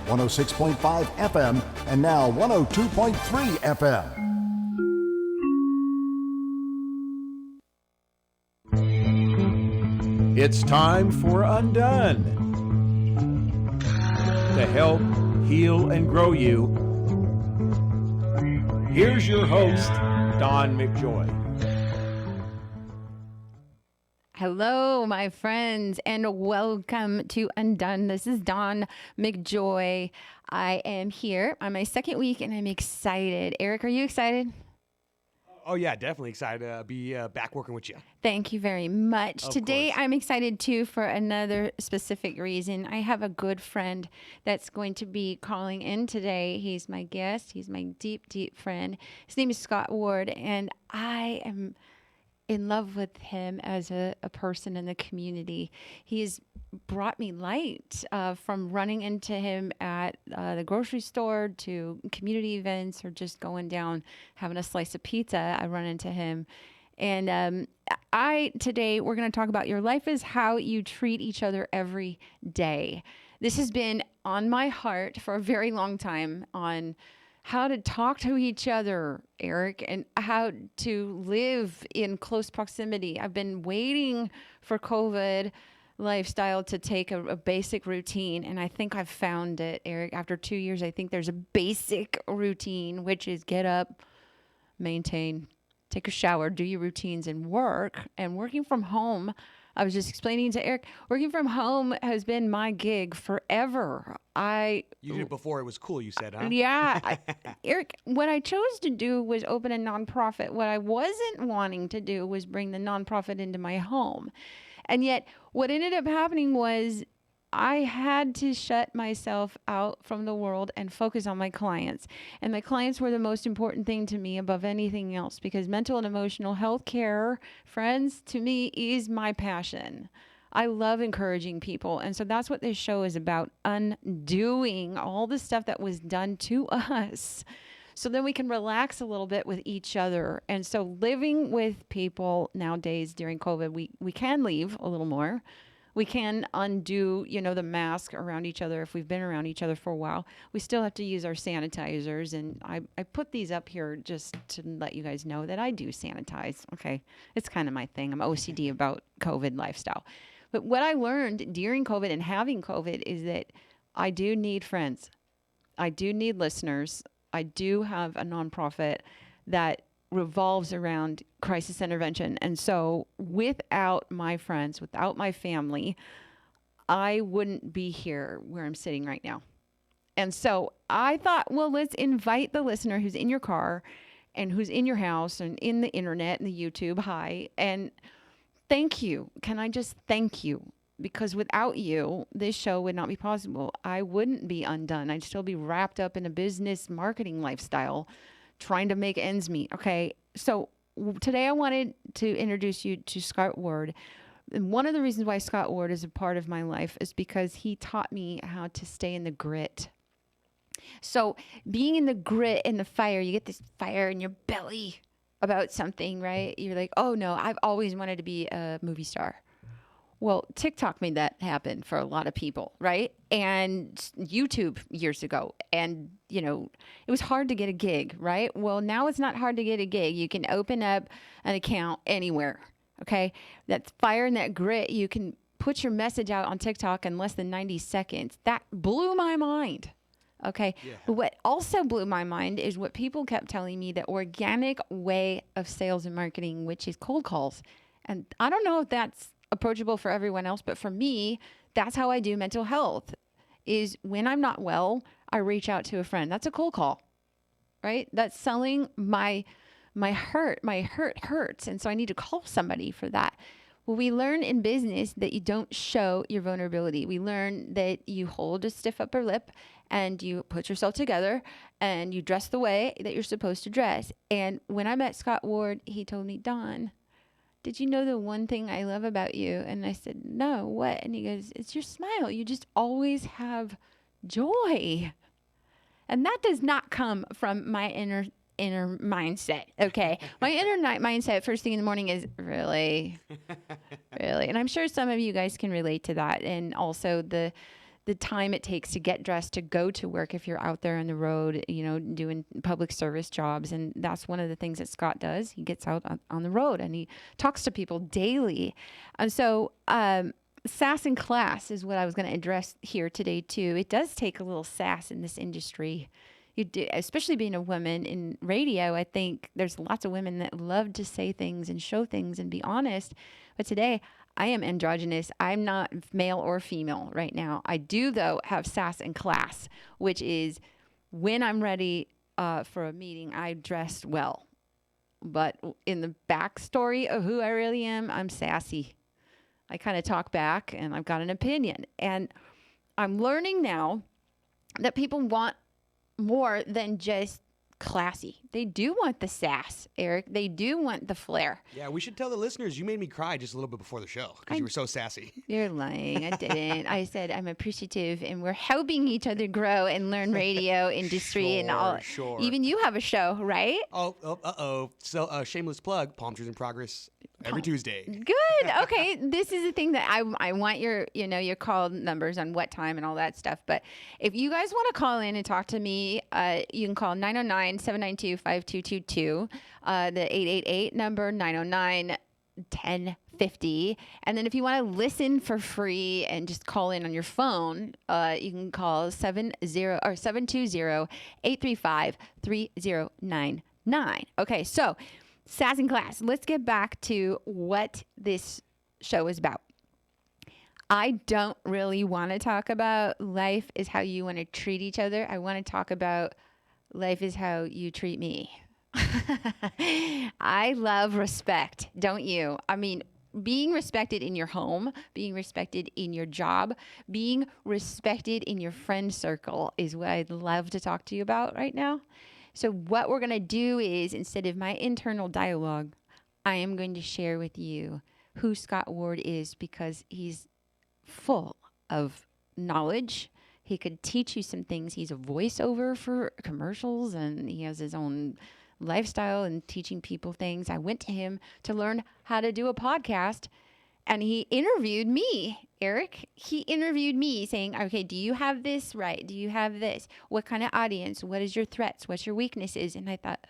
106.5 FM, and now 102.3 FM. It's time for Undone. To help heal and grow you, here's your host, Don McJoy. Hello, my friends, and welcome to Undone. This is Dawn McJoy. I am here on my second week, and I'm excited. Eric, are you excited? Oh, yeah, definitely excited to be back working with you. Thank you very much. Of Today, course. I'm excited, too, for another specific reason. I have a good friend that's going to be calling in today. He's my guest. He's my deep, deep friend. His name is Scott Ward, and I am in love with him as a person in the community. He has brought me light from running into him at the grocery store to community events or just going down having a slice of pizza. I run into him. And today we're going to talk about your life is how you treat each other every day. This has been on my heart for a very long time on how to talk to each other, Eric, and how to live in close proximity. I've been waiting for COVID lifestyle to take a basic routine, and I think I've found it, Eric. After 2 years, I think there's a basic routine, which is get up, maintain, take a shower, do your routines, and work. And working from home, I was just explaining to Eric, working from home has been my gig forever. You did it before it was cool, you said, huh? Yeah. Eric, what I chose to do was open a nonprofit. What I wasn't wanting to do was bring the nonprofit into my home. And yet what ended up happening was I had to shut myself out from the world and focus on my clients. And my clients were the most important thing to me above anything else, because mental and emotional health care, friends, to me is my passion. I love encouraging people. And so that's what this show is about, undoing all the stuff that was done to us. So then we can relax a little bit with each other. And so living with people nowadays during COVID, we can leave a little more. We can undo, the mask around each other if we've been around each other for a while. We still have to use our sanitizers. And I put these up here just to let you guys know that I do sanitize. Okay. It's kind of my thing. I'm OCD about COVID lifestyle. But what I learned during COVID and having COVID is that I do need friends. I do need listeners. I do have a nonprofit that revolves around crisis intervention. And so without my friends, without my family, I wouldn't be here where I'm sitting right now. And so I thought, well, let's invite the listener who's in your car and who's in your house and in the internet and the YouTube. Hi. And thank you. Can I just thank you? Because without you, this show would not be possible. I wouldn't be undone. I'd still be wrapped up in a business marketing lifestyle trying to make ends meet. Okay. So today I wanted to introduce you to Scott Ward. And one of the reasons why Scott Ward is a part of my life is because he taught me how to stay in the grit. So being in the grit, in the fire, you get this fire in your belly about something, right? You're like, oh no, I've always wanted to be a movie star. Well, TikTok made that happen for a lot of people, right? And YouTube years ago. And, it was hard to get a gig, right? Well, now it's not hard to get a gig. You can open up an account anywhere, okay? That fire and that grit, you can put your message out on TikTok in less than 90 seconds. That blew my mind, okay? Yeah. But what also blew my mind is what people kept telling me, the organic way of sales and marketing, which is cold calls. And I don't know if that's approachable for everyone else, but for me, that's how I do mental health. Is when I'm not well, I reach out to a friend. That's a cold call, right? That's selling my hurt. My hurt hurts, and so I need to call somebody for that. Well, we learn in business that you don't show your vulnerability. We learn that you hold a stiff upper lip and you put yourself together and you dress the way that you're supposed to dress. And when I met Scott Ward, he told me, Dawn, did you know the one thing I love about you? And I said, no, what? And he goes, it's your smile. You just always have joy. And that does not come from my inner mindset. Okay. My inner mindset first thing in the morning is really. And I'm sure some of you guys can relate to that. And also the the time it takes to get dressed to go to work if you're out there on the road, doing public service jobs. And that's one of the things that Scott does. He gets out on the road and he talks to people daily. And so sass in class is what I was going to address here today too. It does take a little sass in this industry. You do, especially being a woman in radio. I think there's lots of women that love to say things and show things and be honest. But today, I am androgynous. I'm not male or female right now. I do, though, have sass in class, which is when I'm ready for a meeting, I dress well. But in the backstory of who I really am, I'm sassy. I kind of talk back and I've got an opinion. And I'm learning now that people want more than just classy. They do want the sass, Eric. They do want the flair. Yeah, we should tell the listeners you made me cry just a little bit before the show because you were so sassy. You're lying. I didn't. I said I'm appreciative and we're helping each other grow and learn radio industry and all. Sure. Even you have a show, right? Oh. So shameless plug, Palm Trees in Progress every Tuesday. Good. Okay. This is the thing that I want your call numbers on what time and all that stuff. But if you guys want to call in and talk to me, you can call 909-792-5222, the 888 number, 909-1050. And then if you want to listen for free and just call in on your phone, you can call 720-835-3099. Okay, so sass in class. Let's get back to what this show is about. I don't really want to talk about life is how you want to treat each other. I want to talk about life is how you treat me. I love respect, don't you? I mean, being respected in your home, being respected in your job, being respected in your friend circle is what I'd love to talk to you about right now. So what we're going to do is, instead of my internal dialogue, I am going to share with you who Scott Ward is, because he's full of knowledge. He could teach you some things. He's a voiceover for commercials, and he has his own lifestyle and teaching people things. I went to him to learn how to do a podcast, and he interviewed me, Eric. He interviewed me saying, okay, do you have this right? Do you have this? What kind of audience? What is your threats? What's your weaknesses? And I thought,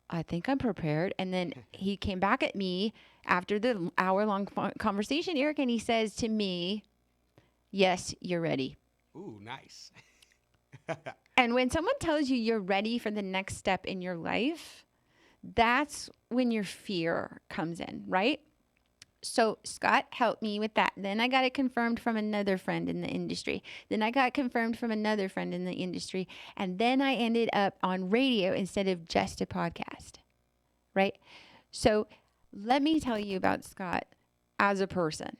I think I'm prepared. And then he came back at me after the hour-long conversation, Eric, and he says to me, yes, you're ready. Ooh, nice. And when someone tells you you're ready for the next step in your life, that's when your fear comes in, right? So Scott helped me with that. Then I got it confirmed from another friend in the industry. Then I got confirmed from another friend in the industry. And then I ended up on radio instead of just a podcast, right? So let me tell you about Scott as a person.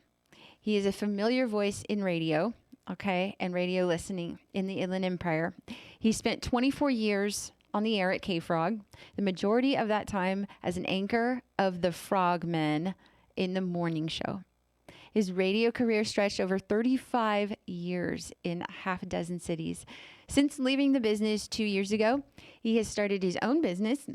He is a familiar voice in radio, okay, and radio listening in the Inland Empire. He spent 24 years on the air at K-Frog, the majority of that time as an anchor of the Frogmen in the Morning show. His radio career stretched over 35 years in half a dozen cities. Since leaving the business 2 years ago, he has started his own business.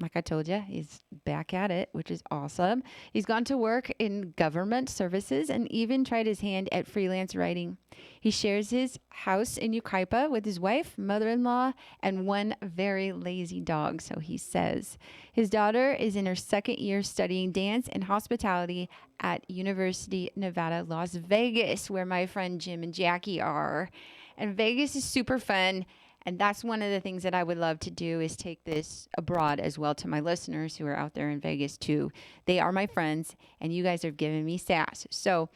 Like I told you, he's back at it, which is awesome. He's gone to work in government services and even tried his hand at freelance writing. He shares his house in Yucaipa with his wife, mother-in-law, and one very lazy dog, so he says. His daughter is in her second year studying dance and hospitality at University of Nevada, Las Vegas, where my friend Jim and Jackie are. And Vegas is super fun. And that's one of the things that I would love to do, is take this abroad as well to my listeners who are out there in Vegas too. They are my friends, and you guys are giving me sass. So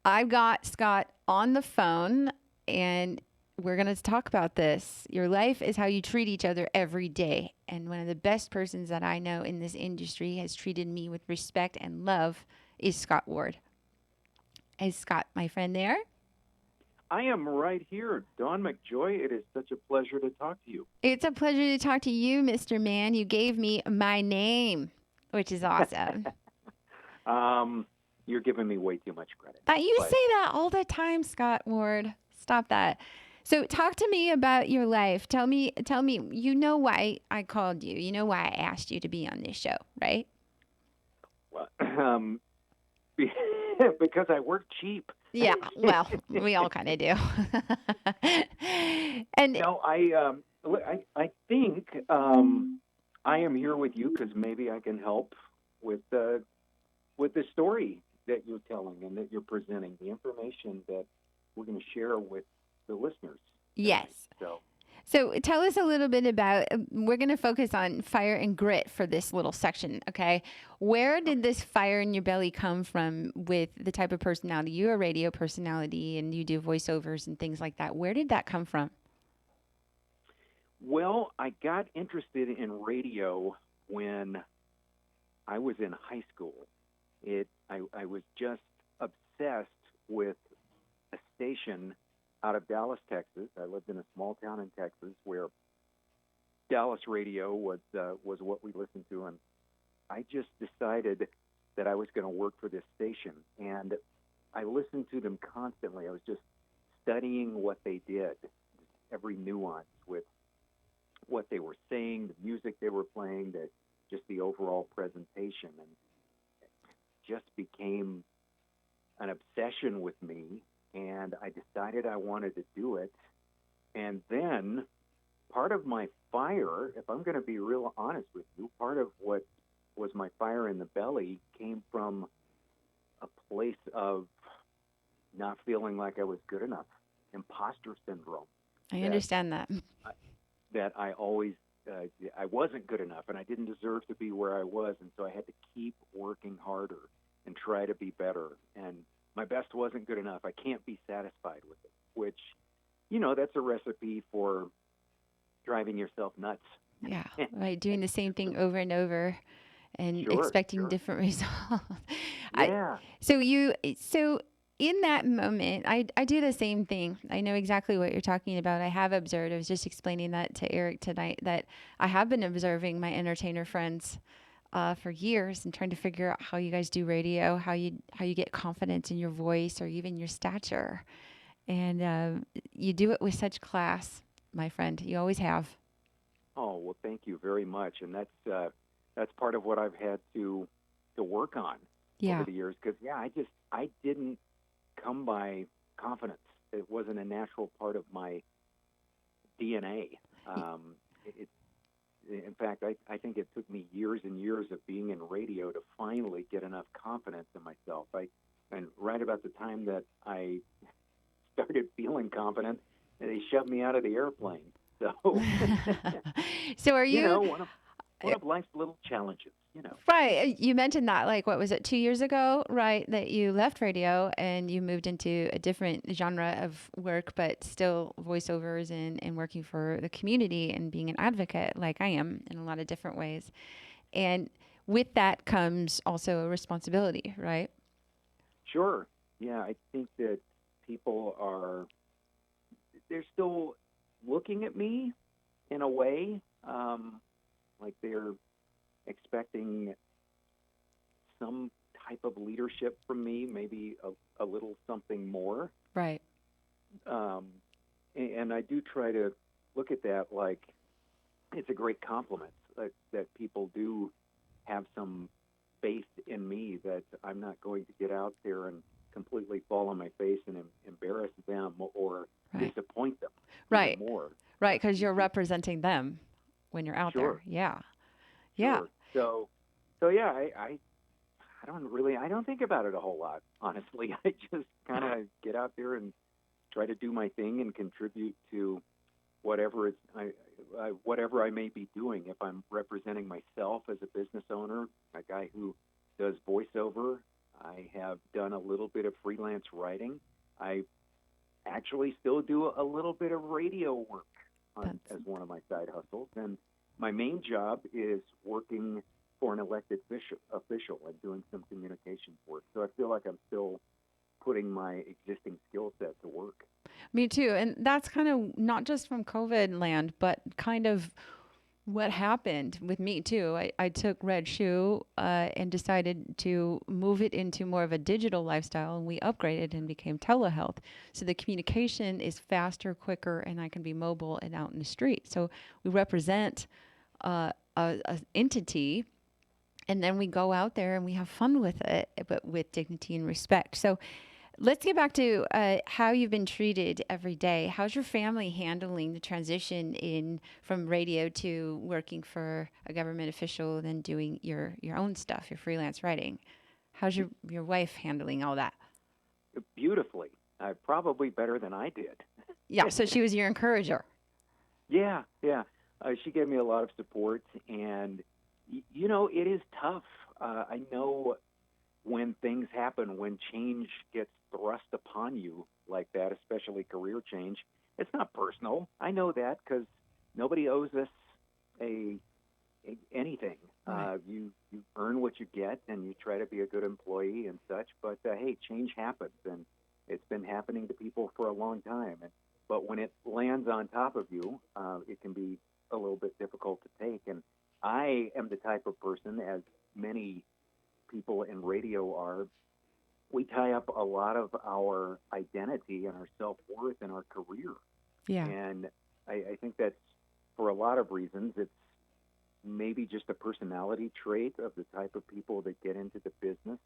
I've got Scott on the phone, and we're going to talk about this. Your life is how you treat each other every day. And one of the best persons that I know in this industry has treated me with respect and love is Scott Ward. Is Scott my friend there? I am right here. Don McJoy, it is such a pleasure to talk to you. It's a pleasure to talk to you, Mr. Man. You gave me my name, which is awesome. You're giving me way too much credit. You say that all the time, Scott Ward. Stop that. So talk to me about your life. Tell me, you know why I called you. You know why I asked you to be on this show, right? Well, because I work cheap. Yeah, well, we all kind of do. And No, I think I am here with you because maybe I can help with the story that you're telling and that you're presenting, the information that we're going to share with the listeners tonight. yes. So, So tell us a little bit about, we're going to focus on fire and grit for this little section, okay? Where did this fire in your belly come from with the type of personality? You're a radio personality and you do voiceovers and things like that. Where did that come from? well, I got interested in radio when I was in high school. I was just obsessed with a station out of Dallas, Texas. I lived in a small town in Texas where Dallas radio was what we listened to, and I just decided that I was going to work for this station, and I listened to them constantly. I was just studying what they did, every nuance with what they were saying, the music they were playing, just the overall presentation, and it just became an obsession with me. And I decided I wanted to do it. And then part of my fire, if I'm going to be real honest with you, part of what was my fire in the belly came from a place of not feeling like I was good enough, imposter syndrome. I that understand that. that I always I wasn't good enough, and I didn't deserve to be where I was, and so I had to keep working harder and try to be better. And my best wasn't good enough. I can't be satisfied with it, which, that's a recipe for driving yourself nuts. Yeah, right. Doing the same thing over and over and Sure, expecting sure. different results. Yeah. So in that moment, I do the same thing. I know exactly what you're talking about. I have observed. I was just explaining that to Eric tonight, that I have been observing my entertainer friends for years and trying to figure out how you guys do radio, how you get confidence in your voice or even your stature, and you do it with such class, my friend. You always have. Oh, well, thank you very much. And that's part of what I've had to work on Yeah. over the years. Because I didn't come by confidence. It wasn't a natural part of my DNA. In fact, I think it took me years and years of being in radio to finally get enough confidence in myself. And right about the time that I started feeling confident, they shoved me out of the airplane. So, So are you one of life's little challenges, right? You mentioned that, like, what was it, 2 years ago, right? That you left radio and you moved into a different genre of work, but still voiceovers and working for the community and being an advocate, like I am in a lot of different ways. And with that comes also a responsibility, right? Sure. Yeah, I think that people they're still looking at me in a way, like they're expecting some type of leadership from me, maybe a little something more. Right. And I do try to look at that like it's a great compliment that people do have some faith in me, that I'm not going to get out there and completely fall on my face and embarrass them or Right. disappoint them Right. even more. Right. Because you're representing them when you're out Sure. there. Yeah. Yeah. Sure. So yeah, I don't think about it a whole lot, honestly. I just kind of get out there and try to do my thing and contribute to whatever whatever I may be doing. If I'm representing myself as a business owner, a guy who does voiceover, I have done a little bit of freelance writing. I actually still do a little bit of radio work as one of my side hustles. And my main job is working for an elected official and doing some communications work. So I feel like I'm still putting my existing skill set to work. Me too. And that's kind of not just from COVID land, but kind of what happened with me too. I took Red Shoe and decided to move it into more of a digital lifestyle, and we upgraded and became telehealth. So the communication is faster, quicker, and I can be mobile and out in the street. So we represent a entity And then we go out there and we have fun with it, but with dignity and respect. So let's get back to how you've been treated every day. How's your family handling the transition in from radio to working for a government official, then doing your own stuff, your freelance writing? How's your wife handling all that? Beautifully. Probably better than I did. Yeah, so she was your encourager. Yeah. She gave me a lot of support, and you know, it is tough. I know when things happen, when change gets thrust upon you like that, especially career change, it's not personal. I know that because nobody owes us anything. Right. You earn what you get, and you try to be a good employee and such. But hey, change happens, and it's been happening to people for a long time. But when it lands on top of you, it can be a little bit difficult to take. And I am the type of person, as many people in radio are, we tie up a lot of our identity and our self-worth in our career. Yeah. And I think that's, for a lot of reasons, it's maybe just a personality trait of the type of people that get into the business.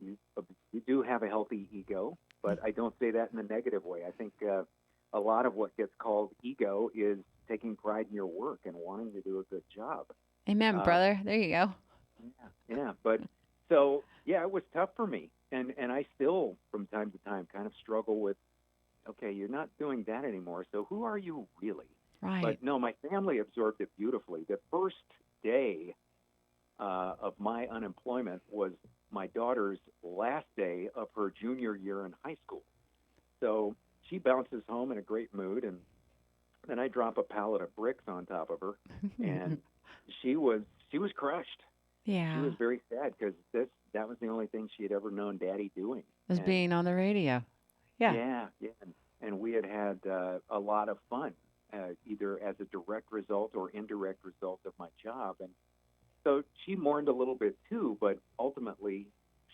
You do have a healthy ego, but I don't say that in a negative way. I think a lot of what gets called ego is taking pride in your work and wanting to do a good job. Amen, brother. There you go. Yeah. But so, yeah, it was tough for me. And I still, from time to time, kind of struggle with, okay, you're not doing that anymore, so who are you really? Right. But no, my family absorbed it beautifully. The first day of my unemployment was my daughter's last day of her junior year in high school. So she bounces home in a great mood, and then I drop a pallet of bricks on top of her, and she was crushed. Yeah. She was very sad because that was the only thing she had ever known Daddy doing. Was And being on the radio. Yeah. Yeah. And we had a lot of fun, either as a direct result or indirect result of my job. And so she mourned a little bit too, but ultimately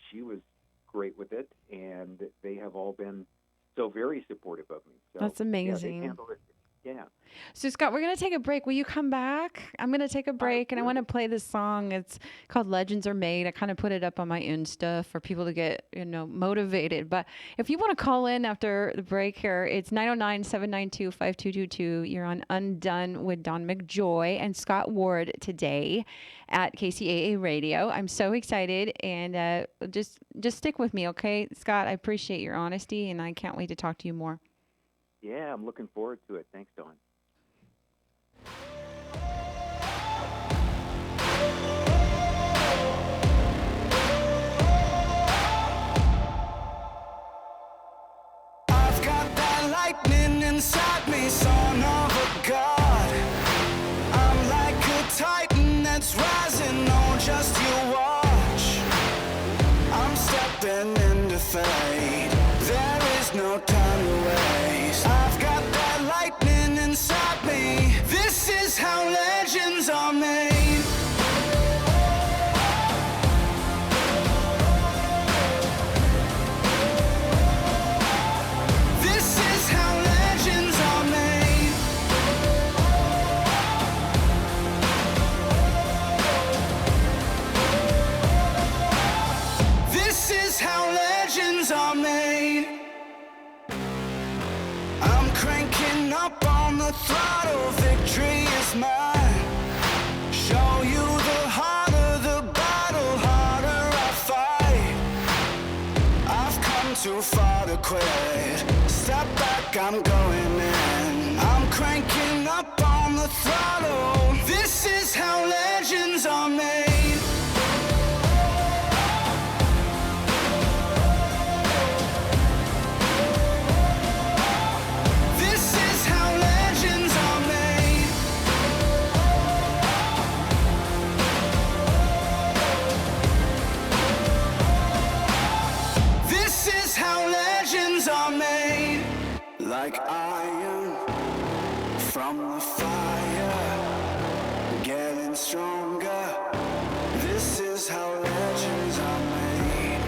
she was great with it, and they have all been so very supportive of me. So, That's amazing. Yeah, they handled it. Yeah. So, Scott, we're going to take a break. Will you come back? I'm going to take a break, and I want to play this song. It's called Legends Are Made. I kind of put it up on my Insta for people to get, motivated. But if you want to call in after the break here, it's 909-792-5222. You're on Undone with Don McJoy and Scott Ward today at KCAA Radio. I'm so excited, and just stick with me, okay? Scott, I appreciate your honesty, and I can't wait to talk to you more. Yeah, I'm looking forward to it. Thanks, Dawn. I've got that lightning inside me, son of a god. I'm like a titan that's rising, oh, just you watch. I'm stepping into fate. There is no time to waste. I've got that lightning inside me. This is how legends are made. This is how legends are made. This is how legends are made. I'm cranking up on the throttle, victory is mine. Show you the harder the battle, harder I fight. I've come too far to quit. Step back, I'm going in. I'm cranking up on the throttle. This is how legends are made. This is how legends are made. This is how legends are made. Like iron from the fire, getting stronger. This is how legends are made.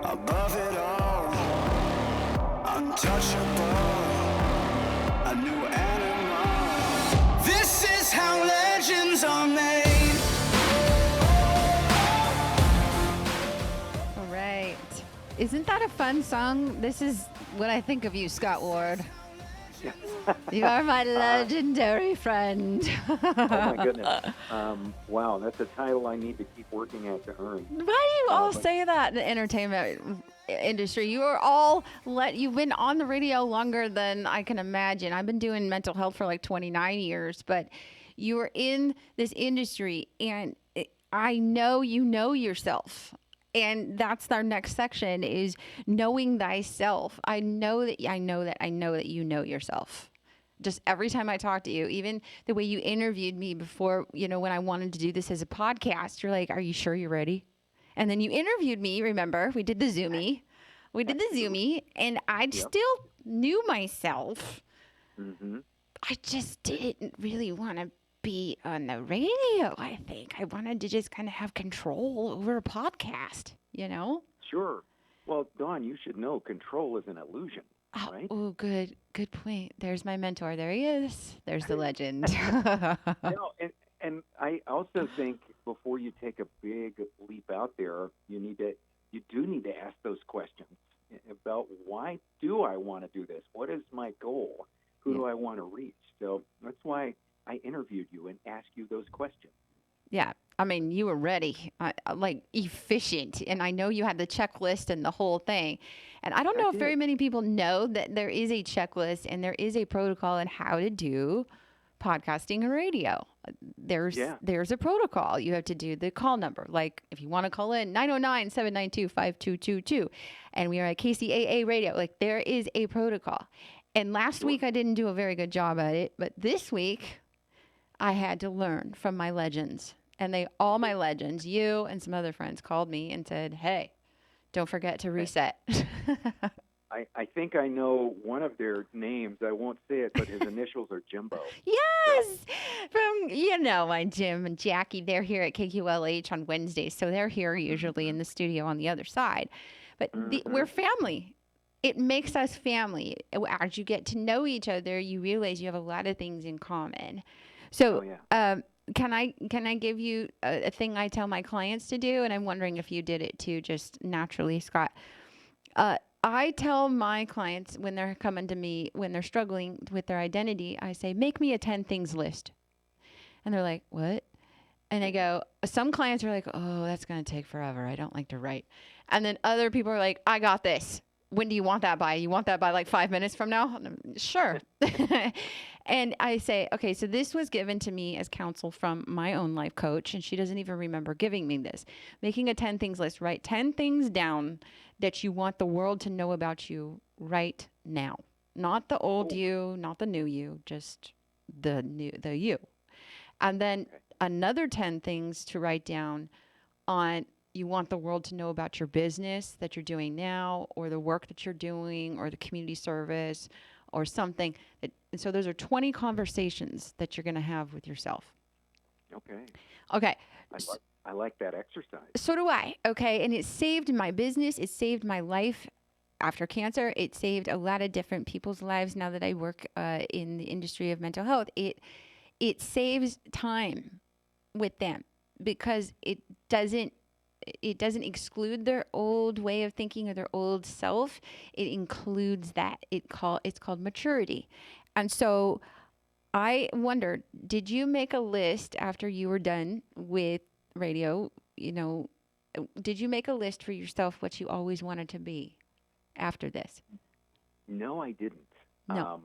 Above it all, untouchable, a new animal. This is how legends are made. Isn't that a fun song? This is what I think of you, Scott Ward. You are my legendary friend. Oh my goodness! Wow, that's a title I need to keep working at to earn. Why do you all But- say that in the entertainment industry? You've been on the radio longer than I can imagine. I've been doing mental health for like 29 years, but you are in this industry, and I know you know yourself. And that's our next section is knowing thyself. I know that you know yourself. Just every time I talk to you, even the way you interviewed me before, when I wanted to do this as a podcast, you're like, are you sure you're ready? And then you interviewed me, remember? We did the Zoomie. And I still knew myself. Mm-hmm. I just didn't really want to be on the radio, I think. I wanted to just kind of have control over a podcast, Sure. Well, Dawn, you should know control is an illusion, right? Oh, good point. There's my mentor. There he is. There's the legend. No, and I also think before you take a big leap out there, you do need to ask those questions about why do I want to do this? What is my goal? Who do I want to reach? So that's why I interviewed you and asked you those questions. Yeah. I mean, you were ready, like efficient. And I know you had the checklist and the whole thing. And I don't know if very many people know that there is a checklist and there is a protocol on how to do podcasting and radio. There's a protocol. You have to do the call number. Like if you want to call in 909-792-5222 and we are at KCAA radio, like there is a protocol. And last week I didn't do a very good job at it, but this week I had to learn from my legends. And all my legends, you and some other friends called me and said, hey, don't forget to reset. I think I know one of their names. I won't say it, but his initials are Jimbo. Yes! From, my Jim and Jackie, they're here at KQLH on Wednesdays. So they're here usually in the studio on the other side. But we're family. It makes us family. As you get to know each other, you realize you have a lot of things in common. So can I give you a thing I tell my clients to do? And I'm wondering if you did it too, just naturally, Scott. I tell my clients when they're coming to me, when they're struggling with their identity, I say, make me a 10 things list. And they're like, what? And I go, some clients are like, oh, that's going to take forever. I don't like to write. And then other people are like, I got this. When do you want that by? You want that by like 5 minutes from now? Sure. And I say, okay, so this was given to me as counsel from my own life coach, and she doesn't even remember giving me this. Making a 10 things list, write 10 things down that you want the world to know about you right now. Not the old you, not the new you, just the you. And then another 10 things to write down on you want the world to know about your business that you're doing now, or the work that you're doing, or the community service, or something. And so those are 20 conversations that you're going to have with yourself. Okay. I like that exercise. So do I. Okay. And it saved my business. It saved my life after cancer. It saved a lot of different people's lives now that I work in the industry of mental health. It saves time with them because it doesn't exclude their old way of thinking or their old self. It includes that. It's called maturity. And so I wondered, did you make a list after you were done with radio? Did you make a list for yourself what you always wanted to be after this? No, I didn't. No.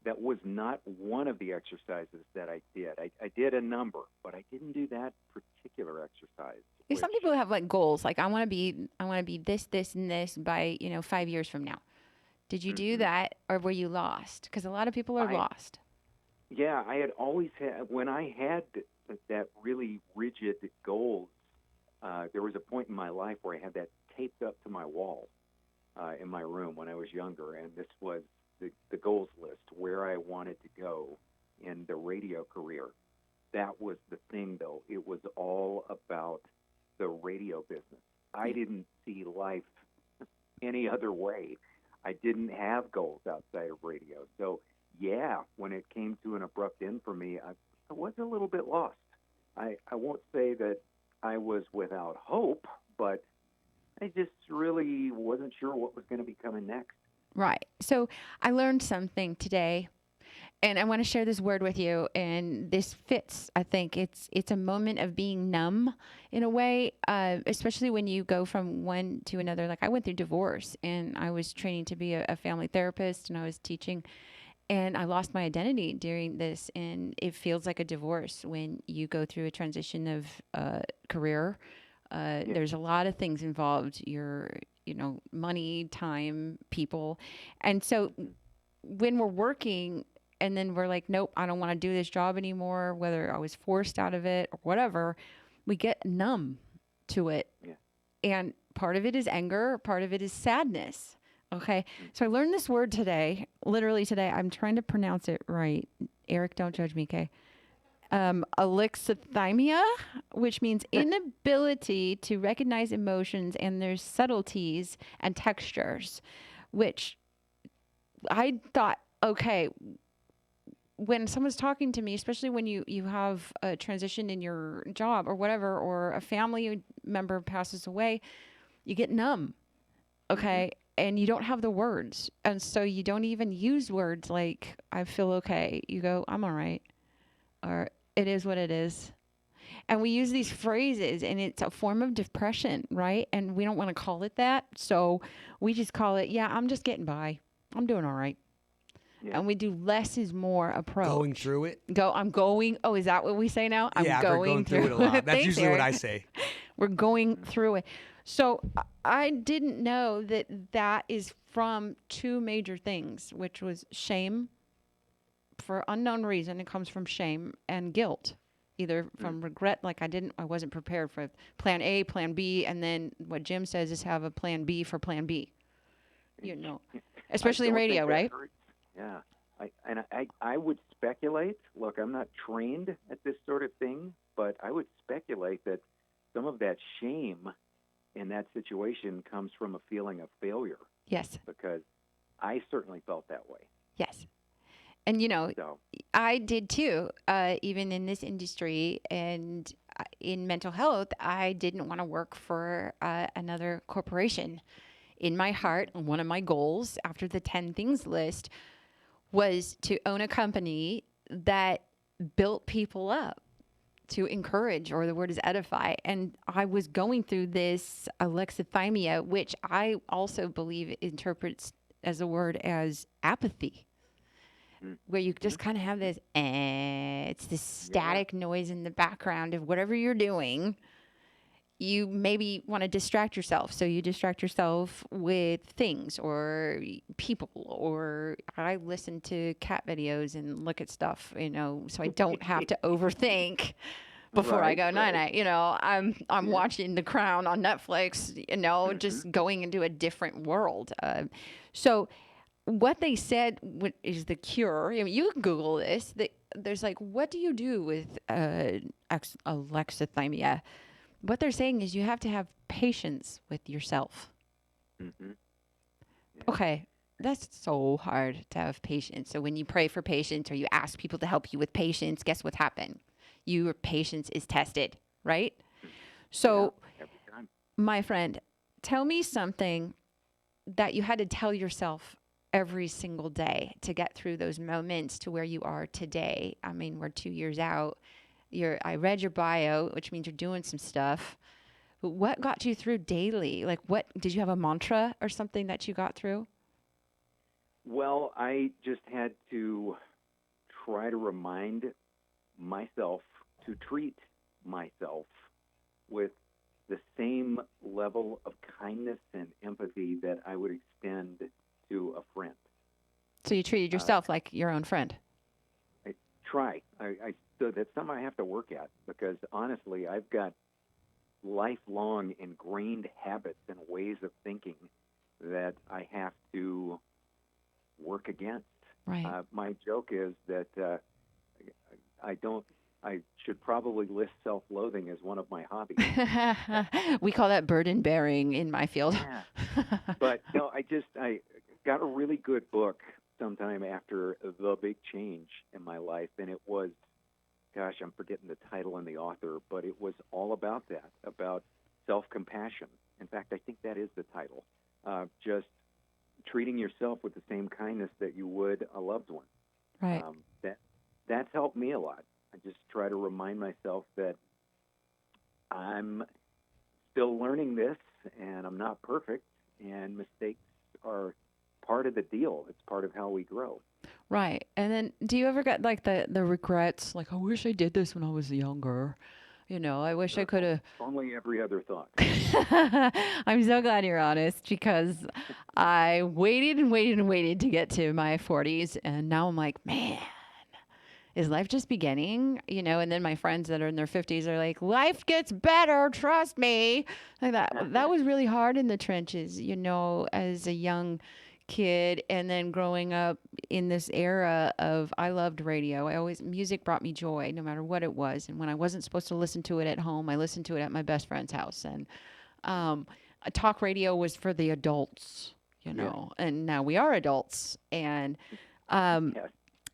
That was not one of the exercises that I did. I did a number, but I didn't do that particular exercise. Some people have like goals, like I want to be this, this, and this by 5 years from now. Did you do that, or were you lost? Because a lot of people are lost. Yeah, I had always had, when I had that really rigid goals, there was a point in my life where I had that taped up to my wall in my room when I was younger, and this was the goals list, where I wanted to go in the radio career. That was the thing, though. It was all about the radio business. I didn't see life any other way. I didn't have goals outside of radio. So, yeah, when it came to an abrupt end for me, I was a little bit lost. I won't say that I was without hope, but I just really wasn't sure what was going to be coming next. Right. So I learned something today, and I want to share this word with you. And this fits. I think it's a moment of being numb in a way, especially when you go from one to another. Like I went through divorce, and I was training to be a family therapist, and I was teaching, and I lost my identity during this. And it feels like a divorce when you go through a transition of career. There's a lot of things involved. Money, time, people. And so when we're working and then we're like, nope, I don't want to do this job anymore, whether I was forced out of it or whatever, we get numb to it. Yeah. And part of it is anger, part of it is sadness. Okay. So I learned this word today, literally today. I'm trying to pronounce it right. Eric, don't judge me, okay? Alexithymia, which means inability to recognize emotions and their subtleties and textures, which I thought, okay, when someone's talking to me, especially when you have a transition in your job or whatever, or a family member passes away, you get numb, okay? And you don't have the words. And so you don't even use words like, I feel okay. You go, I'm all right. Or it is what it is. And we use these phrases, and it's a form of depression, right? And we don't want to call it that. So we just call it, yeah, I'm just getting by. I'm doing all right. Yeah. And we do less is more approach. Going through it. I'm going. Oh, is that what we say now? I'm Yeah, I've heard going through it a lot. That's Thanks, usually Eric. what I say. We're going through it. So I didn't know that is from two major things, which was shame. For unknown reason, it comes from shame and guilt, either from regret, like I wasn't prepared for plan A, plan B, and then what Jim says is have a plan B for plan B. Especially in radio, right? Hurts. Yeah. I would speculate, look, I'm not trained at this sort of thing, but I would speculate that some of that shame in that situation comes from a feeling of failure. Yes. Because I certainly felt that way. Yes. And, I did too, even in this industry and in mental health. I didn't want to work for another corporation. In my heart, one of my goals after the 10 things list was to own a company that built people up, to encourage, or the word is edify. And I was going through this alexithymia, which I also believe interprets as a word as apathy. Where you just kind of have this, it's this static noise in the background of whatever you're doing. You maybe want to distract yourself. So you distract yourself with things or people, or I listen to cat videos and look at stuff, so I don't have to overthink before I go night-night. I'm watching The Crown on Netflix, just going into a different world. So what they said is the cure. I mean, you can Google this. There's like, what do you do with alexithymia? What they're saying is you have to have patience with yourself. Mm-hmm. Yeah. Okay, that's so hard to have patience. So when you pray for patience or you ask people to help you with patience, guess what happened? Your patience is tested, right? So, every time. My friend, tell me something that you had to tell yourself every single day to get through those moments to where you are today. I mean, we're 2 years out. I read your bio, which means you're doing some stuff. But what got you through daily? Like, what did you have a mantra or something that you got through? Well, I just had to try to remind myself to treat myself with the same level of kindness and empathy that I would extend to a friend. So you treated yourself like your own friend. I try. So that's something I have to work at, because honestly, I've got lifelong ingrained habits and ways of thinking that I have to work against. Right. My joke is that I should probably list self-loathing as one of my hobbies. We call that burden bearing in my field. Yeah. But I got a really good book sometime after the big change in my life, and it was, gosh, I'm forgetting the title and the author, but it was all about that, about self-compassion In fact, I think that is the title. Just treating yourself with the same kindness that you would a loved one. Right. That's helped me a lot. I just try to remind myself that I'm still learning this, and I'm not perfect, and mistakes are part of the deal. It's part of how we grow. Right. And then do you ever get like the regrets? Like, I wish I did this when I was younger. I wish I could have. Only every other thought. I'm so glad you're honest because I waited and waited and waited to get to my 40s. And now I'm like, man, is life just beginning? And then my friends that are in their 50s are like, life gets better. Trust me. Like that was really hard in the trenches, as a young kid, and then growing up in this era of I loved radio. Music brought me joy no matter what it was. And when I wasn't supposed to listen to it at home, I listened to it at my best friend's house. And talk radio was for the adults, and now we are adults. And Yes.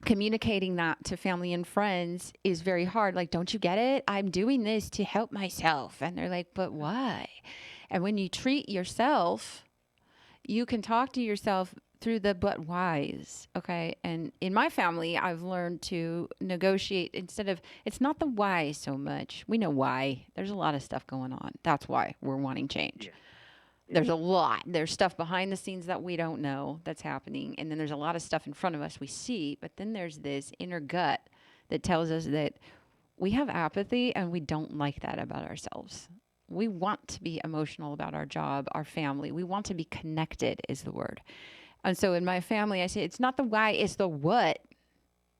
communicating that to family and friends is very hard. Like, don't you get it? I'm doing this to help myself. And they're like, but why? And when you treat yourself, you can talk to yourself through the but whys, okay? And in my family, I've learned to negotiate instead of, it's not the why so much. We know why. There's a lot of stuff going on. That's why we're wanting change. Yeah. There's a lot. There's stuff behind the scenes that we don't know that's happening. And then there's a lot of stuff in front of us we see. But then there's this inner gut that tells us that we have apathy and we don't like that about ourselves. We want to be emotional about our job, our family. We want to be connected is the word. And so in my family, I say it's not the why, it's the what.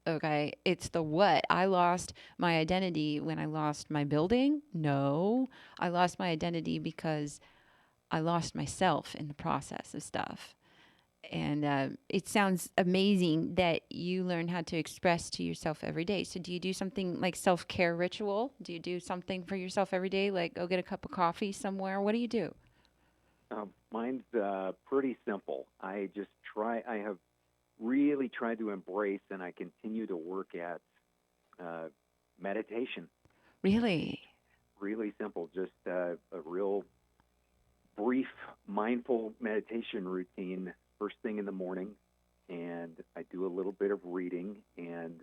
Okay, it's the what. I lost my identity when I lost my building. No, I lost my identity because I lost myself in the process of stuff. And it sounds amazing that you learn how to express to yourself every day. So do you do something like self-care ritual? Do you do something for yourself every day, like go get a cup of coffee somewhere? What do you do? Mine's pretty simple. I have really tried to embrace, and I continue to work at meditation. Really? Really simple, just a real brief mindful meditation routine first thing in the morning, and I do a little bit of reading, and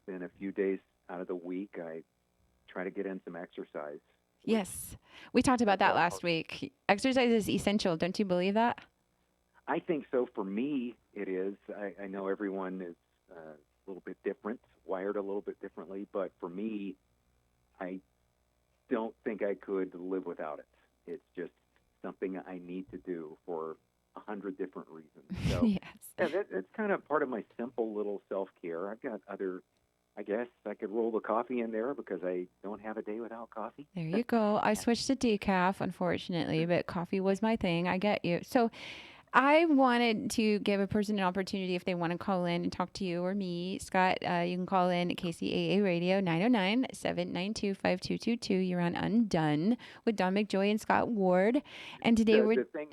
then a few days out of the week I try to get in some exercise. Yes. We talked about that last week. Exercise is essential. Don't you believe that? I think so. For me, it is. I know everyone is a little bit different, wired a little bit differently, but for me, I don't think I could live without it. It's just something I need to do for 100 different reasons. So Yes. that's kind of part of my simple little self-care. I've got other, I guess I could roll the coffee in there because I don't have a day without coffee. There you go. I switched to decaf, unfortunately, but coffee was my thing. I get you. So I wanted to give a person an opportunity if they want to call in and talk to you or me. Scott, you can call in at KCAA Radio 909-792-5222. You're on Undone with Don McJoy and Scott Ward. And today The thing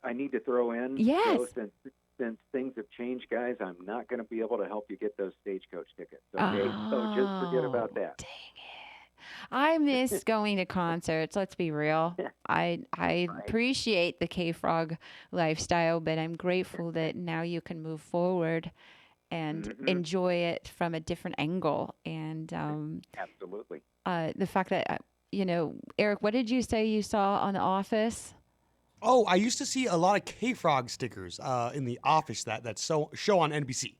I need to throw in, Yes. though, since things have changed, guys, I'm not going to be able to help you get those Stagecoach tickets. Okay, so just forget about that. Dang it. I miss going to concerts. Let's be real. I appreciate the K-Frog lifestyle, but I'm grateful that now you can move forward and enjoy it from a different angle. And Absolutely. the fact that, Eric, what did you say you saw on The Office? Oh, I used to see a lot of K-Frog stickers in The Office that show on NBC.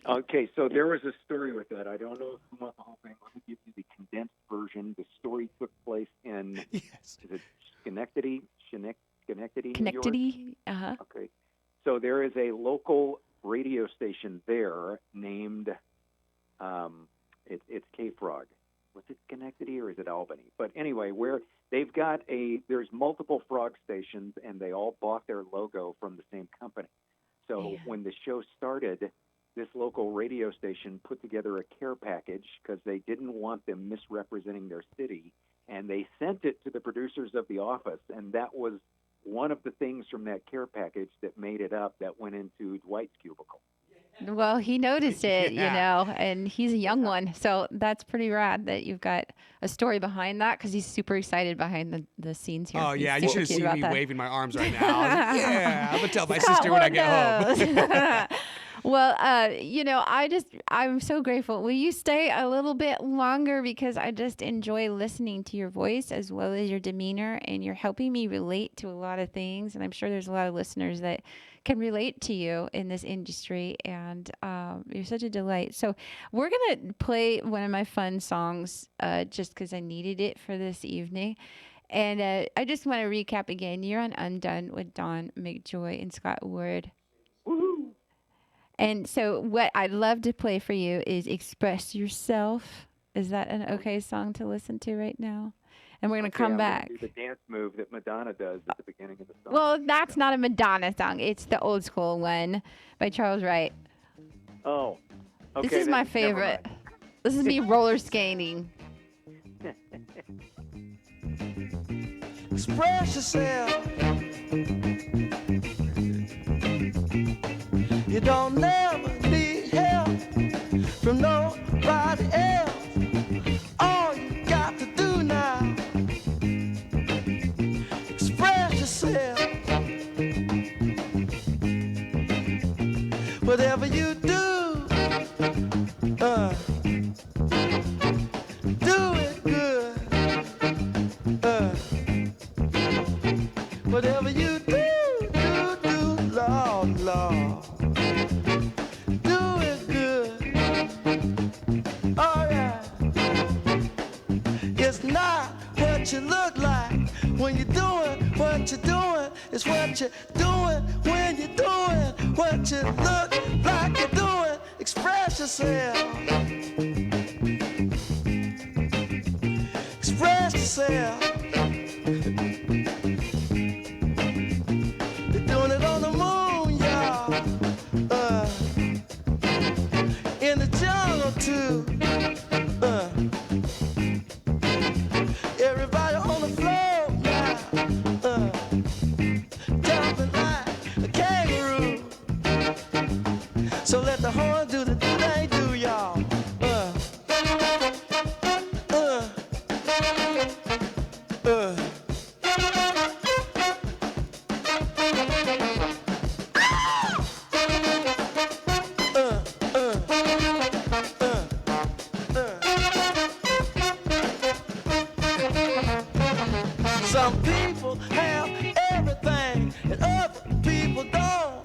Okay, so there was a story with that. I don't know if you want the whole thing. Let me give you the condensed version. The story took place in Yes. is it Schenectady, New York? Connectedy? Uh-huh. Okay, so there is a local radio station there named it's K-Frog. Was it Schenectady or is it Albany? But anyway, where they've got there's multiple frog stations, and they all bought their logo from the same company. So when the show started, this local radio station put together a care package because they didn't want them misrepresenting their city, and they sent it to the producers of The Office, and that was one of the things from that care package that made it up that went into Dwight's cubicle. Well, he noticed it, you Yeah. know, and he's a young one. So that's pretty rad that you've got a story behind that because he's super excited behind the scenes here. Oh He's yeah, you super should have cute seen about me that. waving my arms right now. I was like, yeah, I'm gonna tell my Scott sister when I get home. Well, you know, I'm so grateful. Will you stay a little bit longer because I just enjoy listening to your voice as well as your demeanor, and you're helping me relate to a lot of things. And I'm sure there's a lot of listeners that can relate to you in this industry, and you're such a delight. So we're gonna play one of my fun songs just because I needed it for this evening. And I just want to recap again. You're on Undone with Don McJoy and Scott Ward. Woohoo! And so what I'd love to play for you is Express Yourself. Is that an okay song to listen to right now? And we're going to Okay, come I'm back. gonna do the dance move that Madonna does at the beginning of the song. Well, that's not a Madonna song. It's the old school one by Charles Wright. Oh, okay. This is then my never favorite. mind. This is me roller skating. Express yourself. You don't never need help from nobody else. All you got to do now, express yourself. Whatever you do, do it good. Whatever you do, Lord, Lord. Do it good. All right. It's not what you look like when you're doing what you're doing. It's what you're doing when you're doing what you look like you're doing. Express yourself. Express yourself. They're doing it on the moon, y'all. In the jungle too. Everybody on the floor now. Jumping like a kangaroo. So let the horn do the do they do, y'all. Some people have everything and other people don't.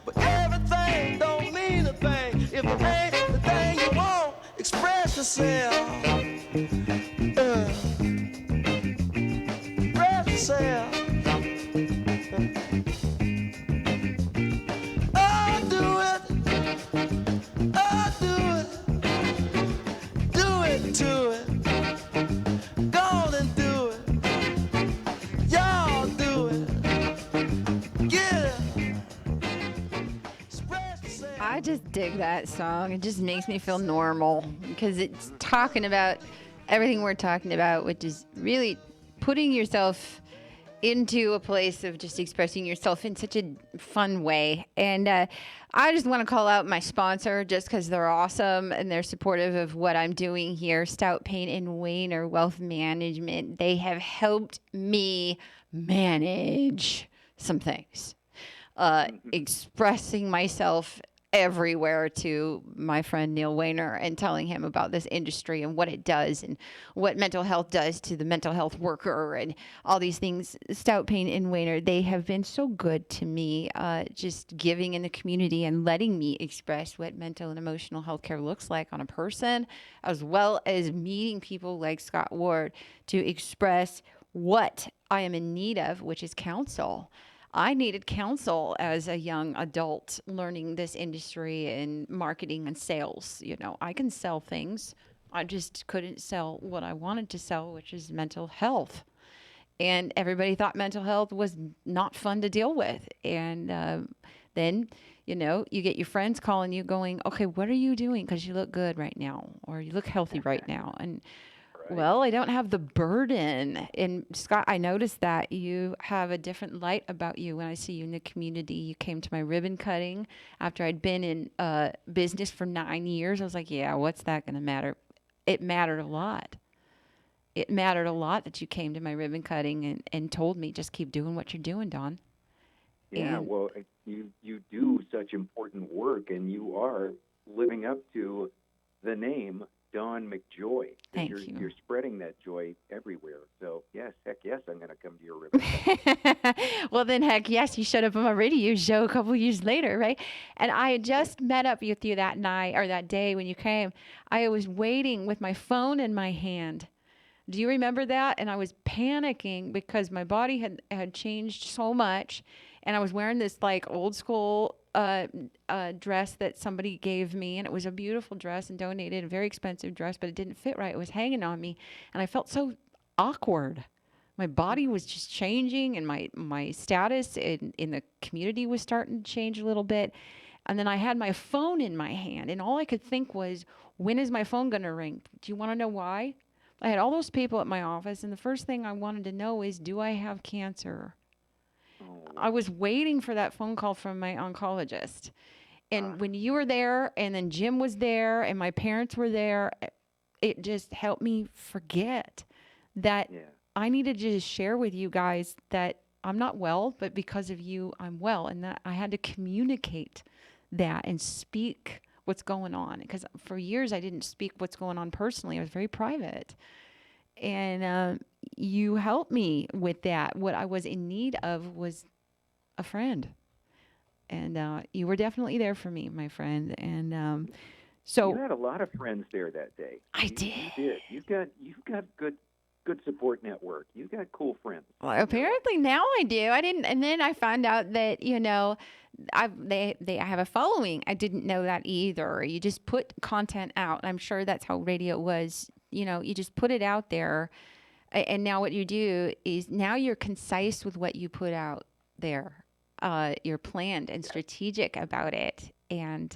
But everything don't mean a thing if it ain't the thing you want. Express yourself. Express yourself. Oh, do it. Oh, do it. Do it to it. Go on and do it. Y'all do it. Get it. Express yourself. I just dig that song. It just makes me feel normal because it's talking about everything we're talking about, which is really putting yourself into a place of just expressing yourself in such a fun way. And I just want to call out my sponsor just because they're awesome and they're supportive of what I'm doing here. Stout Pain and Wayner Wealth Management. They have helped me manage some things. Expressing myself everywhere to my friend Neil Wayner and telling him about this industry and what it does and what mental health does to the mental health worker and all these things. Stout Pain and Wayner, they have been so good to me, just giving in the community and letting me express what mental and emotional health care looks like on a person, as well as meeting people like Scott Ward to express what I am in need of, which is counsel. I needed counsel as a young adult learning this industry and marketing and sales. You know, I can sell things. I just couldn't sell what I wanted to sell, which is mental health. And everybody thought mental health was not fun to deal with. And then, you know, you get your friends calling you going, okay, what are you doing? Because you look good right now or you look healthy right now. And Well, I don't have the burden. And Scott, I noticed that you have a different light about you when I see you in the community. You came to my ribbon cutting after I'd been in business for 9 years. I was like, yeah, what's that going to matter? It mattered a lot. It mattered a lot that you came to my ribbon cutting and told me just keep doing what you're doing, Don. Yeah, And well, you do such important work, and you are living up to the name Don McJoy. 'Cause thank you're, you. You're spreading that joy everywhere. So yes, heck yes, I'm going to come to your ribbon. Well, then, heck yes, you showed up on my radio show a couple years later, right? And I had just met up with you that night or that day when you came. I was waiting with my phone in my hand. Do you remember that? And I was panicking because my body had changed so much, and I was wearing this like old school dress that somebody gave me, and it was a beautiful dress and donated, a very expensive dress, but it didn't fit right. It was hanging on me, and I felt so awkward. My body was just changing, and my status in the community was starting to change a little bit. And then I had my phone in my hand, and all I could think was, when is my phone going to ring? Do you want to know why? I had all those people at my office, and the first thing I wanted to know is, do I have cancer? Oh, I was waiting for that phone call from my oncologist. And when you were there, and then Jim was there, and my parents were there, it just helped me forget that yeah. I needed to just share with you guys that I'm not well, but because of you, I'm well. And that I had to communicate that and speak what's going on. Because for years, I didn't speak what's going on personally. I was very private. And you helped me with that. What I was in need of was a friend. And you were definitely there for me, my friend. And so You had a lot of friends there that day. I You did. did. You've got good support network. You've got cool friends. Well, apparently now I do. I didn't, and then I found out that I have a following. I didn't know that either. You just put content out. I'm sure that's how radio was. You just put it out there, and now what you do is now you're concise with what you put out there. You're planned and strategic about it. And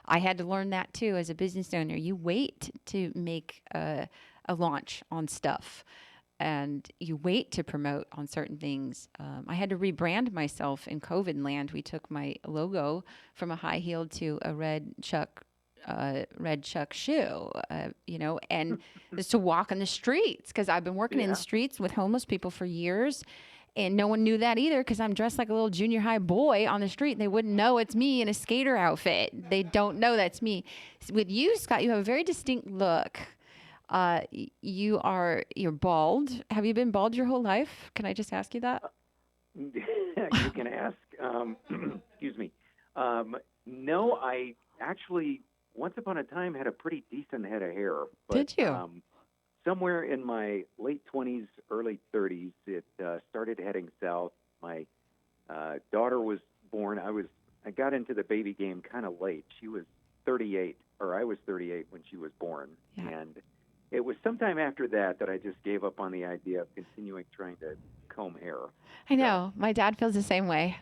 I had to learn that too as a business owner. You wait to make a launch on stuff, and you wait to promote on certain things. I had to rebrand myself in COVID land. We took my logo from a high heel to a red Chuck shoe, and just to walk on the streets, because I've been working in the streets with homeless people for years. And no one knew that either, because I'm dressed like a little junior high boy on the street. They wouldn't know it's me in a skater outfit. They don't know that's me. With you, Scott, you have a very distinct look. You're bald. Have you been bald your whole life? Can I just ask you that? You can ask. Excuse me. No, I actually once upon a time had a pretty decent head of hair. But, Did you? Somewhere in my late 20s, early 30s, it started heading south. My daughter was born. I got into the baby game kind of late. She was 38, or I was 38 when she was born. Yeah. And it was sometime after that I just gave up on the idea of continuing trying to comb hair. I know. My dad feels the same way.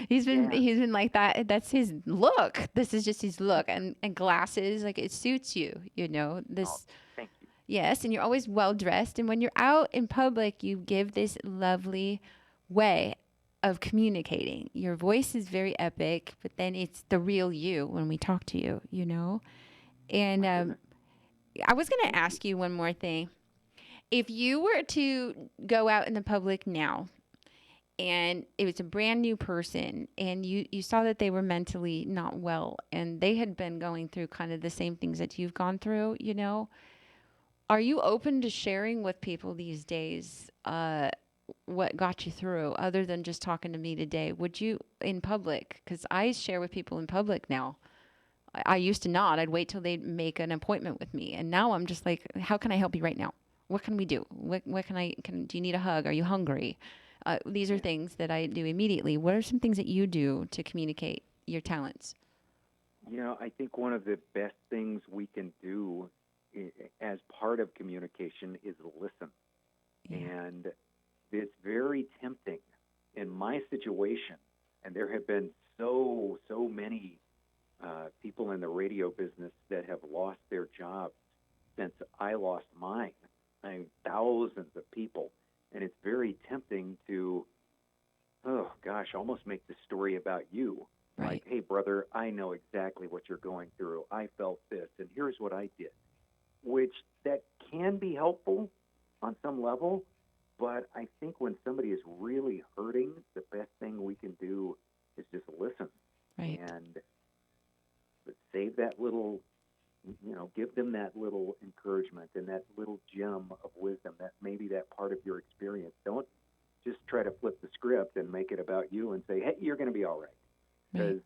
He's been like that. That's his look. This is just his look, and glasses. Like, it suits you. This. Thank you. Yes, and you're always well dressed. And when you're out in public, you give this lovely way of communicating. Your voice is very epic, but then it's the real you when we talk to you. And I was going to ask you one more thing. If you were to go out in the public now, and it was a brand new person, and you saw that they were mentally not well, and they had been going through kind of the same things that you've gone through, are you open to sharing with people these days what got you through, other than just talking to me today? Would you, in public? Because I share with people in public now. I used to not. I'd wait till they'd make an appointment with me. And now I'm just like, how can I help you right now? What can we do? What do you need a hug? Are you hungry? These are things that I do immediately. What are some things that you do to communicate your talents? I think one of the best things we can do as part of communication is listen. Yeah. And it's very tempting in my situation, and there have been so many people in the radio business that have lost their jobs since I lost mine. Thousands of people, and it's very tempting to, oh gosh, almost make the story about you. Right. Like, hey, brother, I know exactly what you're going through. I felt this, and here's what I did, which that can be helpful on some level, but I think when somebody is really hurting, the best thing we can do is just listen Right. and save that little, give them that little encouragement and that little gem of wisdom, that maybe that part of your experience. Don't just try to flip the script and make it about you and say, hey, you're going to be all right. Because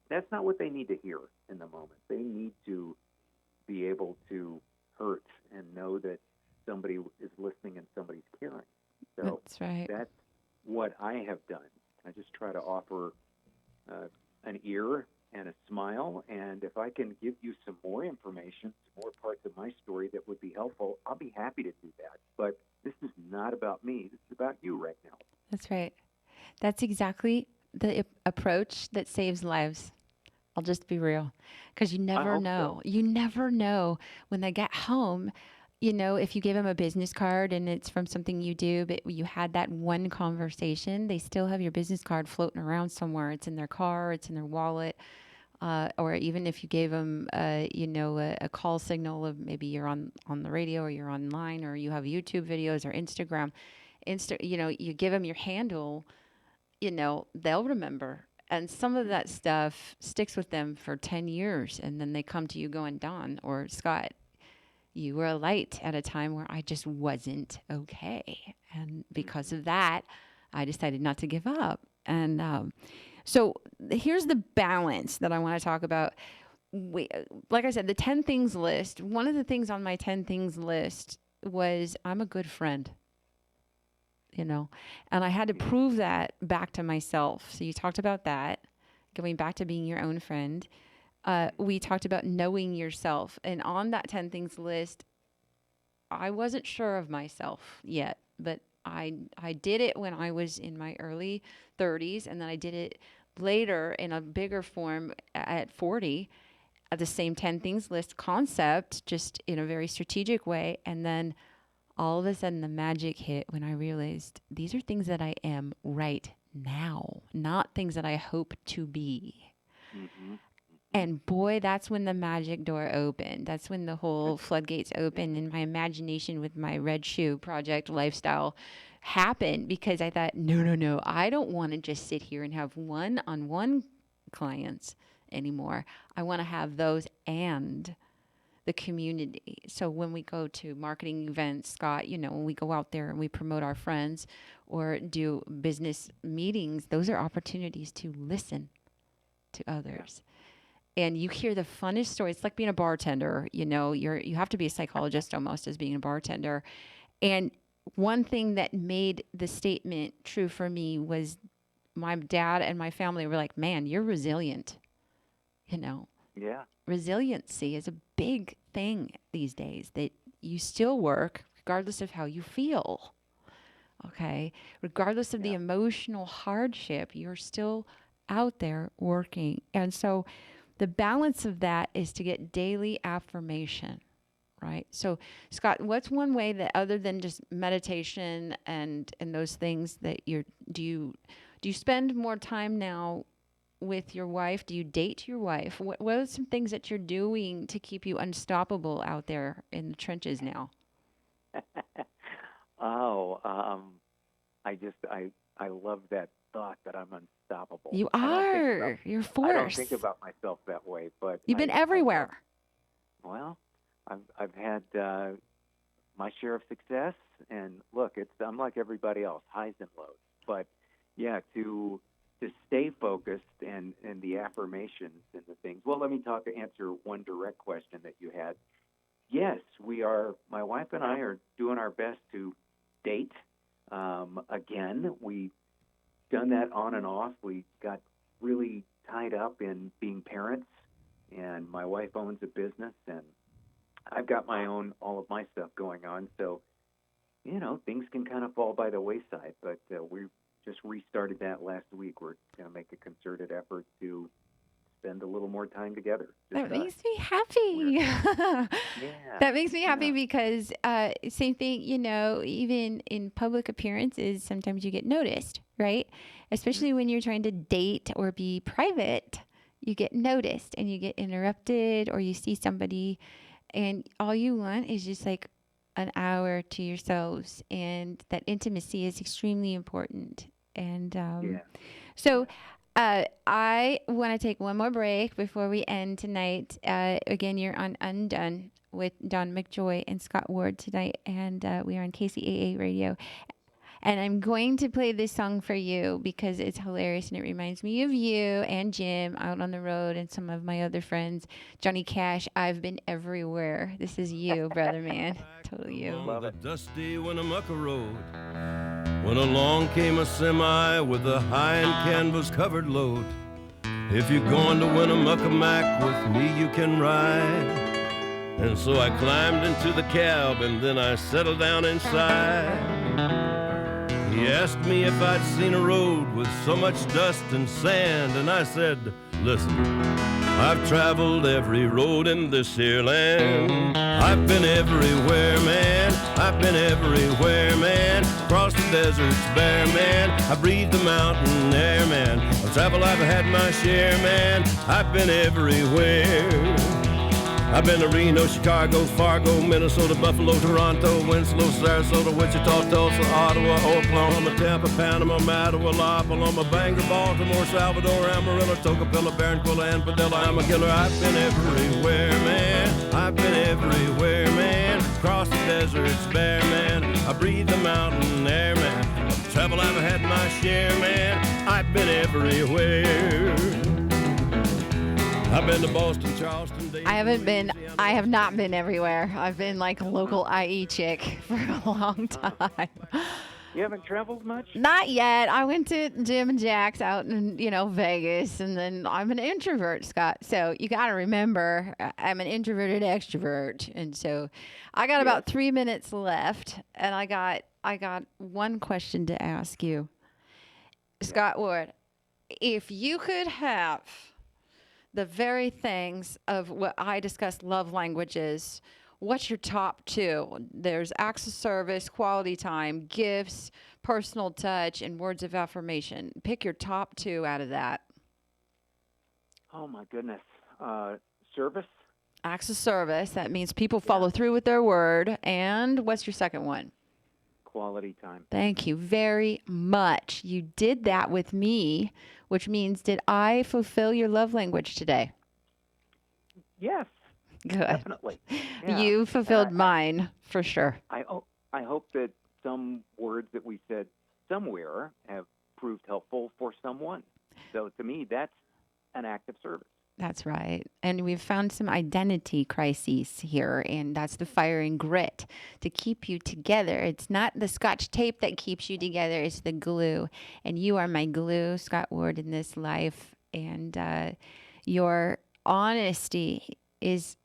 that's not what they need to hear in the moment. They need to be able to hurt and know that somebody is listening and somebody's caring. So That's right. that's what I have done. I just try to offer an ear and a smile, and if I can give you some more information, some more parts of my story that would be helpful, I'll be happy to do that. But this is not about me. This is about you right now. That's right. That's exactly the approach that saves lives. I'll just be real. Because you never hope know. so. You never know when they get home. If you give them a business card and it's from something you do, but you had that one conversation, they still have your business card floating around somewhere. It's in their car, it's in their wallet. Or even if you gave them, a call signal of maybe you're on the radio or you're online or you have YouTube videos or Instagram, you give them your handle, they'll remember. And some of that stuff sticks with them for 10 years. And then they come to you going, Don or Scott, you were a light at a time where I just wasn't okay. And because of that, I decided not to give up. And so here's the balance that I want to talk about. Like I said, the 10 things list, one of the things on my 10 things list was I'm a good friend. And I had to prove that back to myself. So you talked about that, going back to being your own friend. We talked about knowing yourself. And on that 10 things list, I wasn't sure of myself yet, but I did it when I was in my early 30s, and then I did it later in a bigger form at 40, the same 10 things list concept, just in a very strategic way. And then all of a sudden the magic hit when I realized these are things that I am right now, not things that I hope to be. Mm-hmm. And boy, that's when the magic door opened. That's when the whole floodgates opened and my imagination with my red shoe project lifestyle happened, because I thought, no, I don't want to just sit here and have one-on-one clients anymore. I want to have those and the community. So when we go to marketing events, Scott, when we go out there and we promote our friends or do business meetings, those are opportunities to listen to others. And you hear the funnest stories. It's like being a bartender. You have to be a psychologist almost as being a bartender. And one thing that made the statement true for me was my dad and my family were like, man, you're resilient. Yeah. Resiliency is a big thing these days, that you still work regardless of how you feel. Okay. Regardless of the emotional hardship, you're still out there working. And so the balance of that is to get daily affirmation, right? So, Scott, what's one way that, other than just meditation and those things, that do you spend more time now with your wife? Do you date your wife? What are some things that you're doing to keep you unstoppable out there in the trenches now? Oh, I love that thought that I'm unstoppable. You I are. You're a don't force. think about myself that way, but You've been everywhere. I've had my share of success, and look, I'm like everybody else, highs and lows. But yeah, to stay focused and the affirmations and the things. Well, let me answer one direct question that you had. Yes, we are. My wife and I are doing our best to date. Again, we've done that on and off. We got really tied up in being parents, and my wife owns a business, and I've got all of my stuff going on. So, things can kind of fall by the wayside, but we just restarted that last week. We're going to make a concerted effort to spend a little more time together. That Just us. makes me happy. Yeah. That makes me happy Yeah. because same thing, even in public appearances, sometimes you get noticed, right? Especially when you're trying to date or be private, you get noticed and you get interrupted or you see somebody and all you want is just like an hour to yourselves. And that intimacy is extremely important. And Yeah. so I want to take one more break before we end tonight. Again, you're on Undone with Don McJoy and Scott Ward tonight, and we are on KCAA Radio. And I'm going to play this song for you because it's hilarious and it reminds me of you and Jim out on the road and some of my other friends. Johnny Cash, I've been everywhere. This is you, brother man. Totally you. Love it. The dusty Winnemucca Road, when along came a semi with a high and canvas covered load. If you're going to Winnemucca Mac with me, you can ride. And so I climbed into the cab and then I settled down inside. He asked me if I'd seen a road with so much dust and sand, and I said, listen, I've traveled every road in this here land. I've been everywhere, man. I've been everywhere, man. Across the deserts bare, man. I breathe the mountain air, man. Of travel I've had my share, man. I've been everywhere. I've been to Reno, Chicago, Fargo, Minnesota, Buffalo, Toronto, Winslow, Sarasota, Wichita, Tulsa, Ottawa, Oklahoma, Tampa, Panama, Mattawa, La Paloma, Bangor, Baltimore, Salvador, Amarillo, Tocopilla, Barranquilla, and Padilla. I'm a killer. I've been everywhere, man. I've been everywhere, man. Across the deserts bare, man. I breathe the mountain air, man. Of travel I've had my share, man. I've been everywhere. I've been to Boston, Charleston, Dayton, I have not been everywhere. I've been like a local IE chick for a long time. You haven't traveled much? Not yet. I went to Jim and Jack's out in, Vegas, and then I'm an introvert, Scott. So you got to remember, I'm an introverted extrovert. And so I got about 3 minutes left, and I got one question to ask you. Scott Ward, if you could have the very things of what I discussed, love languages, what's your top two? There's acts of service, quality time, gifts, personal touch, and words of affirmation. Pick your top two out of that. Oh, my goodness. Service? Acts of service, that means people follow through with their word. And what's your second one? Quality time. Thank you very much. You did that with me, which means did I fulfill your love language today? Yes, Good. definitely. Yeah. You fulfilled And mine for sure. I hope that some words that we said somewhere have proved helpful for someone. So to me, that's an act of service. That's right. And we've found some identity crises here, and that's the fire and grit to keep you together. It's not the Scotch tape that keeps you together, it's the glue. And you are my glue, Scott Ward, in this life. And your honesty is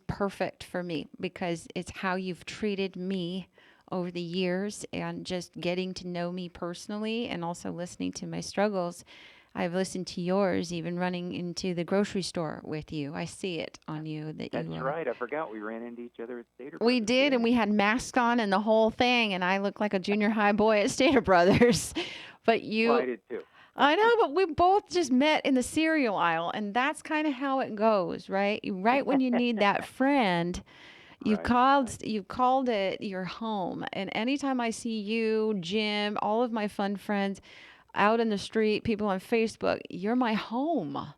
perfect for me because it's how you've treated me over the years and just getting to know me personally and also listening to my struggles. I've listened to yours, even running into the grocery store with you. I see it on you that That's you. right. I forgot we ran into each other at Stater We Brothers. did, Yeah. and we had masks on and the whole thing, and I looked like a junior high boy at Stater Brothers. But you, Well, I did too. I know, but we both just met in the cereal aisle, and that's kind of how it goes, right? Right when you need that friend, you've called it your home. And anytime I see you, Jim, all of my fun friends out in the street, people on Facebook, you're my home.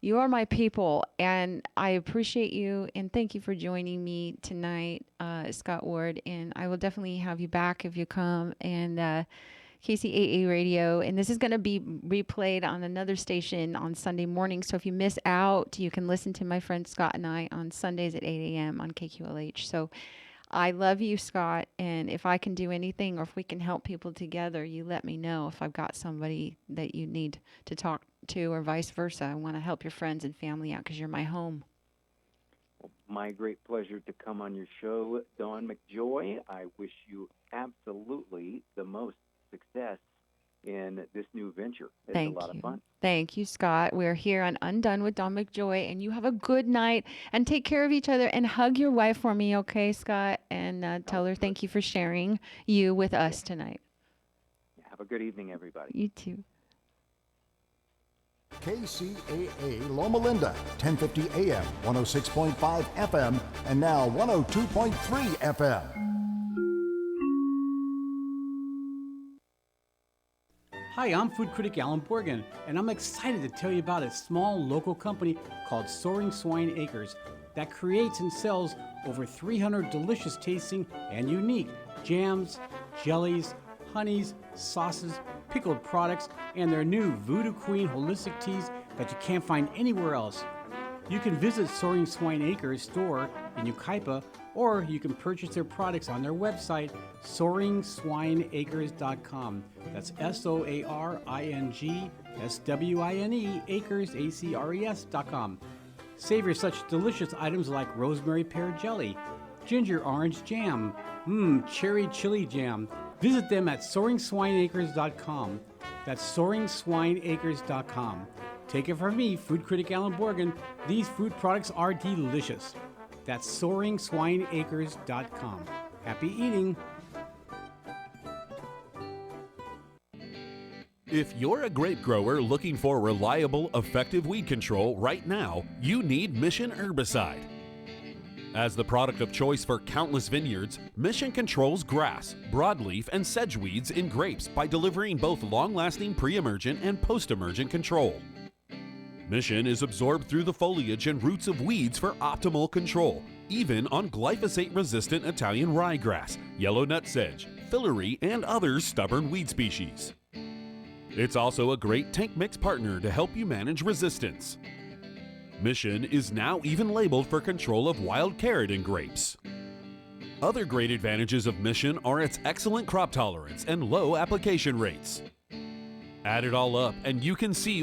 You are my people, and I appreciate you, and thank you for joining me tonight, Scott Ward, and I will definitely have you back if you come, and KCAA Radio, and this is going to be replayed on another station on Sunday morning, so if you miss out, you can listen to my friend Scott and I on Sundays at 8 a.m. on KQLH, so I love you, Scott, and if I can do anything or if we can help people together, you let me know if I've got somebody that you need to talk to or vice versa. I want to help your friends and family out because you're my home. My great pleasure to come on your show, Dawn McJoy. I wish you absolutely the most success in this new venture. It's Thank a lot you. of fun. Thank you, Scott. We're here on Undone with Don McJoy, and you have a good night and take care of each other and hug your wife for me, okay, Scott? And tell her thank you for sharing you with us tonight. Have a good evening, everybody. You too. KCAA Loma Linda, 1050 AM, 106.5 FM, and now 102.3 FM. Hi, I'm food critic Alan Borgen, and I'm excited to tell you about a small local company called Soaring Swine Acres that creates and sells over 300 delicious tasting and unique jams, jellies, honeys, sauces, pickled products, and their new Voodoo Queen holistic teas that you can't find anywhere else. You can visit Soaring Swine Acres store in Yucaipa, or you can purchase their products on their website, SoaringSwineAcres.com. That's SoaringSwine acres.com. Savor such delicious items like rosemary pear jelly, ginger orange jam, cherry chili jam. Visit them at SoaringSwineAcres.com. That's SoaringSwineAcres.com. Take it from me, food critic Alan Borgen, these food products are delicious. That's SoaringSwineAcres.com. Happy eating! If you're a grape grower looking for reliable, effective weed control right now, you need Mission Herbicide. As the product of choice for countless vineyards, Mission controls grass, broadleaf, and sedge weeds in grapes by delivering both long-lasting pre-emergent and post-emergent control. Mission is absorbed through the foliage and roots of weeds for optimal control, even on glyphosate-resistant Italian ryegrass, yellow nut sedge, fillery, and other stubborn weed species. It's also a great tank mix partner to help you manage resistance. Mission is now even labeled for control of wild carrot in grapes. Other great advantages of Mission are its excellent crop tolerance and low application rates. Add it all up and you can see